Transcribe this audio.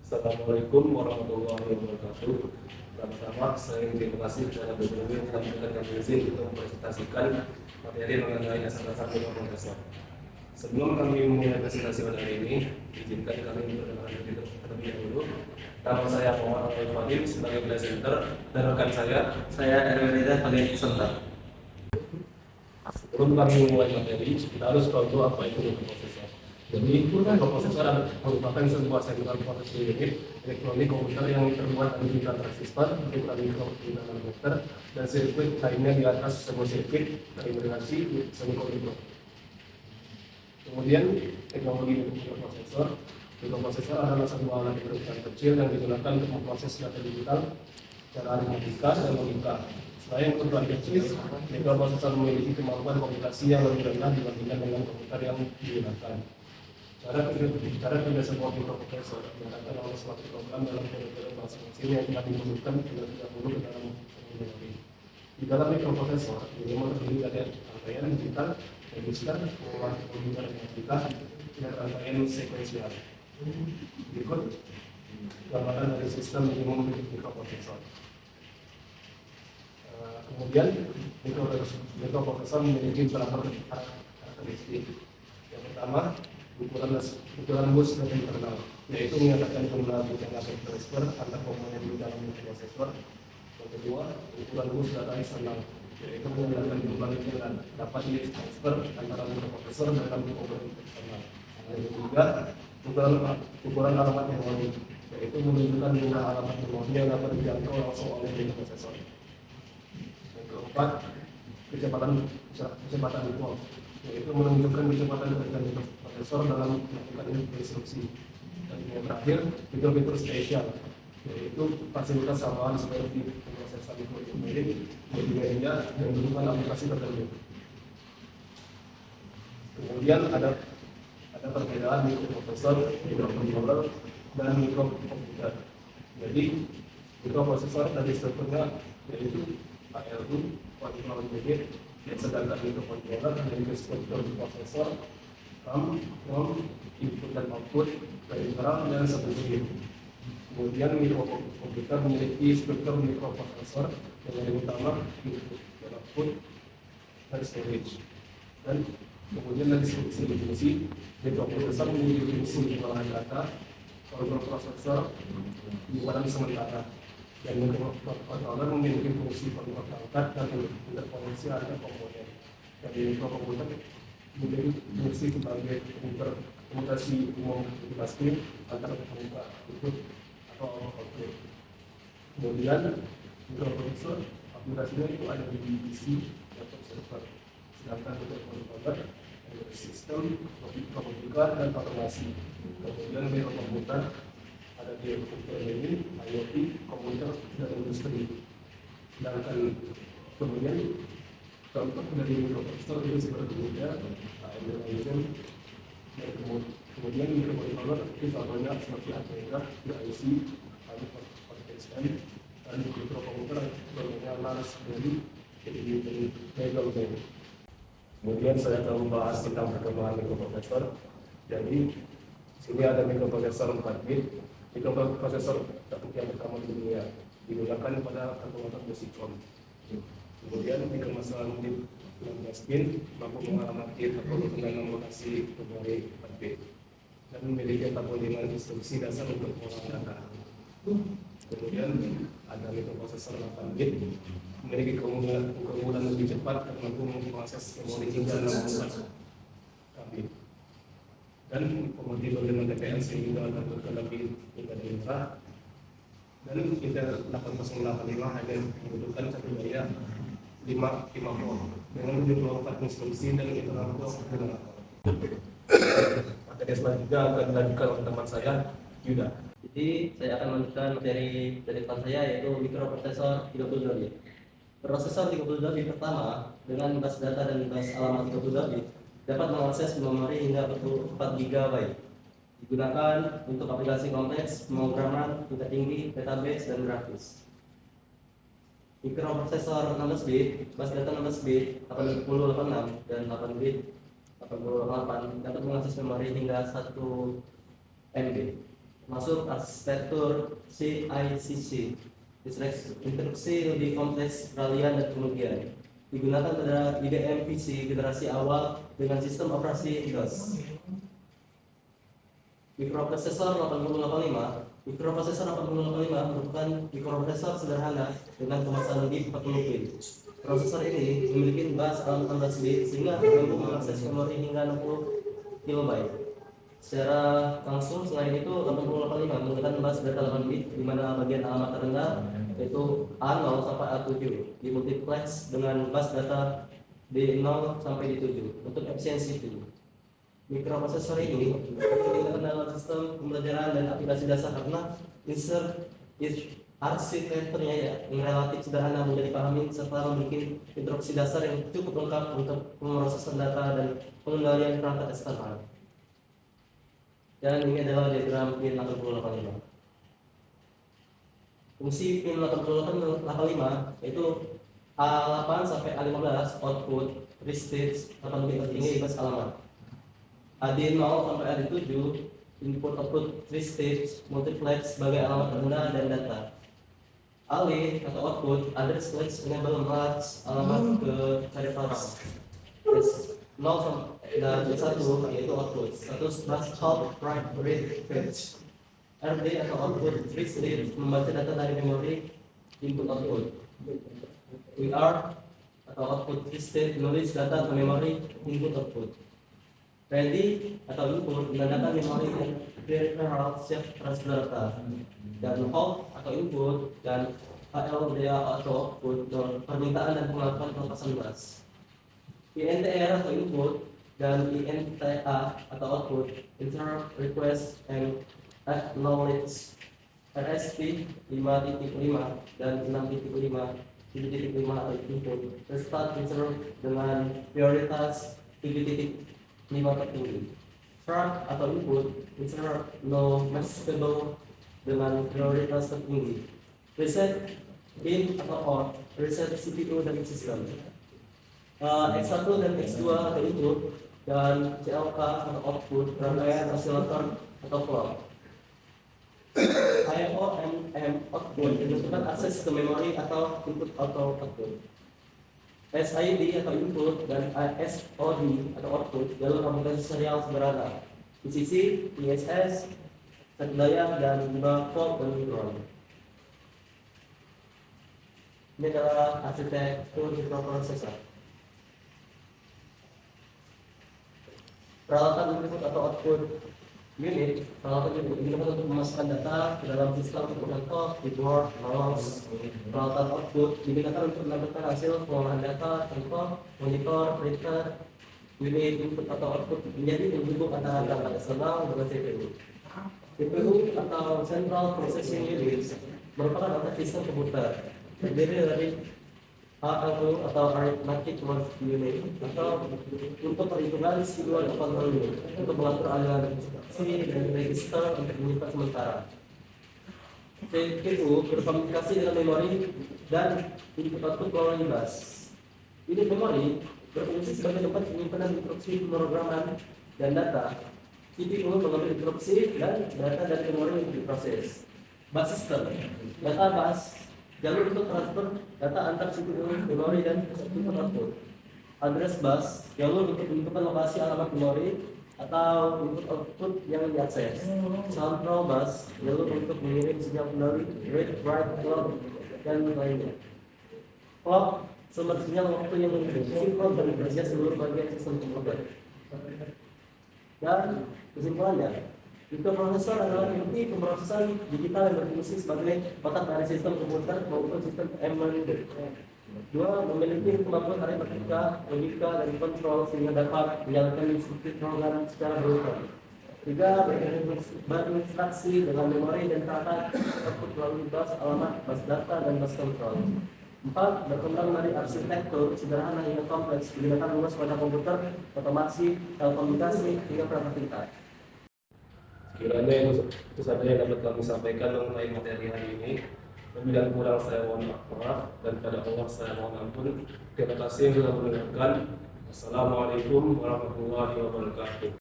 Assalamualaikum warahmatullahi wabarakatuh. Pertama-tama, saya terima kasih kepada BPW yang telah memberikan kami izin untuk mempresentasikan materi mengenai dasar-dasar mikroprosesor. Sebelum kami memulai presentasi pada hari ini, izinkan kami memperkenalkan diri terlebih dahulu. Nama saya Muhammad Abdul Fadil sebagai presenter dan rekan saya Erwinda sebagai presenter. Sebelum kami memulai materi, kita harus tahu dulu apa itu mikroprosesor. Jadi, mikroprosesor merupakan sebuah sentral processing unit elektronik komputer yang terbuat dari digital transistor, ukuran mikro nanometer, dan sirkuit lainnya di atas sebuah sirkuit terintegrasi semikonduktor. Kemudian, teknologi mikroprosesor adalah sebuah alat berukuran kecil yang digunakan untuk memproses data digital secara aritmatika dan logika. Selain ukuran kecil, mikroprosesor memiliki kemampuan komputasi yang lebih rendah dibandingkan dengan komputer yang digunakan. Cara kerja sebuah mikroprosesor dinyatakan oleh suatu program dalam kode bahasa mesin yang telah dimasukkan terlebih dahulu ke dalam memori. Di dalam mikroprosesor, memori terdiri dari rangkaian digital, register, pengeluaran komputer matematika, dan rangkaian sekuensial. Berikut gambaran dari sistem minimum mikroprosesor. Kemudian mikroprosesor memiliki beberapa karakteristik. Yang pertama, ukuran bus dan internal, yaitu menyatakan jumlah bit yang dapat transfer antar komponen di dalam mikroprosesor. Yang kedua, ukuran bus data eksternal, yaitu menyatakan jumlah bit yang dapat ditransfer antara mikroprosesor dan komponen eksternal. Yang ketiga, ukuran alamat memori, yaitu menunjukkan jumlah alamat memori yang dapat dijangkau langsung oleh mikroprosesor. Yang keempat, kecepatan default, yaitu menunjukkan kecepatan kerja mikroprosesor dalam melakukan instruksi. Dan yang terakhir, fitur-fitur spesial, yaitu fasilitas tambahan seperti pemrosesan mikroprosesor, multimedia, dan dukungan aplikasi tertentu. Kemudian ada perbedaan mikroprosesor, mikrokontroller, dan mikrokomputer. Jadi mikroprosesor dari strukturnya yaitu ALU, control unit, sedangkan mikrokontroller dari struktur prosesor, RAM, ROM, input dan output, peripheral, dan subunit. Kemudian mikrokomputer memiliki struktur mikroprosesor yang utama input dan output dan storage. Dan kemudian dari sisi fungsi, mikroprosesor memiliki fungsi pengolahan data, mikroprosesor penyimpanan sementara, dan mikrokontroller memiliki fungsi pengukur perangkat dan interkoneksi antar komponen. Dan mikrokomputer memiliki fungsi sebagai komutasi umum multitasking antar pengukur input atau output. Kemudian mikroprosesor aplikasinya itu ada di PC atau server, sedangkan mikrokontroller ada sistem, robotika, dan otomasi. Kemudian mikrokomputer ada di ini, IoT, komputer, dan industri. Sedangkan kemudian contoh dari mikroprosesor itu seperti AMD, dan kemudian mikrokontroller itu contohnya seperti Amiga, PIC, PowerPoint, dan mikrokomputer contohnya NAS, dari Megalobang. Kemudian saya akan membahas tentang perkembangan mikroprosesor. Jadi sini ada mikroprosesor 4 bit. Mikroprosesor yang pertama di dunia digunakan pada kalkulator Musicom. Kemudian dikemaskan di 16 bit, mampu mengamati atau mengamati memori 4 bit, dan memiliki 45 instruksi dasar untuk pengolahan data. Kemudian ada mikroprosesor 8 bit, memiliki keunggulan lebih cepat dan mampu mengakses memori hingga 64 KB. Dan kompatibel dengan TPM sehingga dapat lebih hingga murah. Dan Intel 8085 hanya membutuhkan satu daya 554 dengan 74 instruksi dan internal generator. Materi selanjutnya akan dilanjutkan oleh teman saya, Yuda. Jadi saya akan melanjutkan materi dari depan saya, yaitu mikroprosesor 32 bit. Prosesor 32 bit pertama dengan bus data dan bus alamat 32 bit dapat mengakses memori hingga 4 GB. Digunakan untuk aplikasi kompleks, pemrograman tingkat tinggi, database, dan grafis. Mikroprosesor 16 bit, bus data 16 bit, 8086 dan 8 bit 88 dapat mengakses memori hingga 1 MB. masuk arsitektur CICC. Instruksi lebih kompleks, peralihan dan kemudian digunakan pada IDM PC generasi awal dengan sistem operasi DOS. Mikroprosesor 8085 merupakan mikroprosesor sederhana dengan kemasan bit 40 bit. Prosesor ini memiliki bus 16 bit sehingga mampu mengakses memori hingga 60 KB. Secara langsung selain itu 8085 menggunakan bus data 8 bit di mana bagian alamat terendah yaitu A0 sampai A7 dimultiplex dengan bus data D0 sampai D7 untuk efisiensi itu. Mikroprosesor ini digunakan dalam sistem pembelajaran dan aplikasi dasar karena arsitekturnya yang relatif sederhana, mudah dipahami serta memiliki instruksi dasar yang cukup lengkap untuk pemrosesan data dan pengendalian perangkat eksternal. Dan ini adalah diagram pin 8085. Fungsi pin 8085 yaitu A8 sampai A15 output prestige 8 bit tertinggi bebas alamat. AD0 sampai AD7 input output prestige multiplex sebagai alamat rendah dan data. ALE atau output address flex enable merge alamat ke peripherals. 0 dan 1 yaitu output. Status bus halt write read fetch. RD atau output prestige membaca data dari memori input output. WR atau output prestige menulis data ke memori input output. Ready atau input menandakan memori dan peripheral siap transfer data. Dan hold atau input dan HLDA atau output permintaan dan pengakuan pelepasan bus. INTR atau input dan INTA atau output internal request and acknowledge. RSP 5.5 dan 6.5 7.5 atau input restart reserve dengan prioritas 7.5 tertinggi. Front atau input reserve no maskable dengan prioritas tertinggi. Reset in atau out reset CPU dan sistem. X1 dan X2 atau input dan CLK atau output rangkaian oscillator atau clock. IOM output menentukan akses ke memori atau input atau output. SID atau input dan SOD atau output jalur komunikasi serial sederhana. PCC, ISS, set daya dan juga fault dan neutron. Ini adalah arsitektur mikroprosesor. Peralatan input atau output unit, peralatan ini digunakan untuk memasukkan data ke dalam sistem contoh keyboard, mouse. Peralatan output digunakan untuk menampilkan hasil pengolahan data, contoh monitor, printer. Unit input atau output menjadi penghubung antara perangkat eksternal dengan CPU. CPU atau Central Processing Unit merupakan otak sistem komputer, terdiri dari ALU atau Arithmetic Logic Unit atau untuk perhitungan siluan kontrol unit untuk mengatur aliran instruksi dan register untuk menyimpan sementara. CPU berkomunikasi dengan memori dan input output melalui bus. Unit memori berfungsi sebagai tempat penyimpanan instruksi pemrograman dan data. CPU mengambil instruksi dan data dari memori untuk diproses. Bus system, data bus jalur untuk transfer data antar CPU, memori, dan input output. Address bus, jalur untuk menentukan lokasi alamat memori atau input output yang diakses. Central bus, jalur untuk mengirim sinyal kendali, read, write, clock, dan lainnya. Clock, sumber sinyal waktu yang sinkron dan bekerja seluruh bagian sistem komputer. Dan kesimpulannya, mikroprosesor adalah inti pemrosesan digital yang berfungsi sebagai otak dari sistem komputer maupun sistem embedded. Dua, memiliki kemampuan aritmatika, logika, dan kontrol sehingga dapat menjalankan instruksi program secara berurutan. Tiga, berinstruksi dengan memori dan perangkat output melalui bus alamat, bus data, dan bus kontrol. Empat, berkembang dari arsitektur sederhana hingga kompleks, digunakan luas pada komputer, otomasi, telekomunikasi, hingga perangkat pintar. Kiranya itu saja yang dapat kami sampaikan mengenai materi hari ini. Lebih dan kurang saya mohon maaf dan pada Allah saya mohon ampun. Terima kasih yang sudah mendengarkan. Assalamualaikum warahmatullahi wabarakatuh.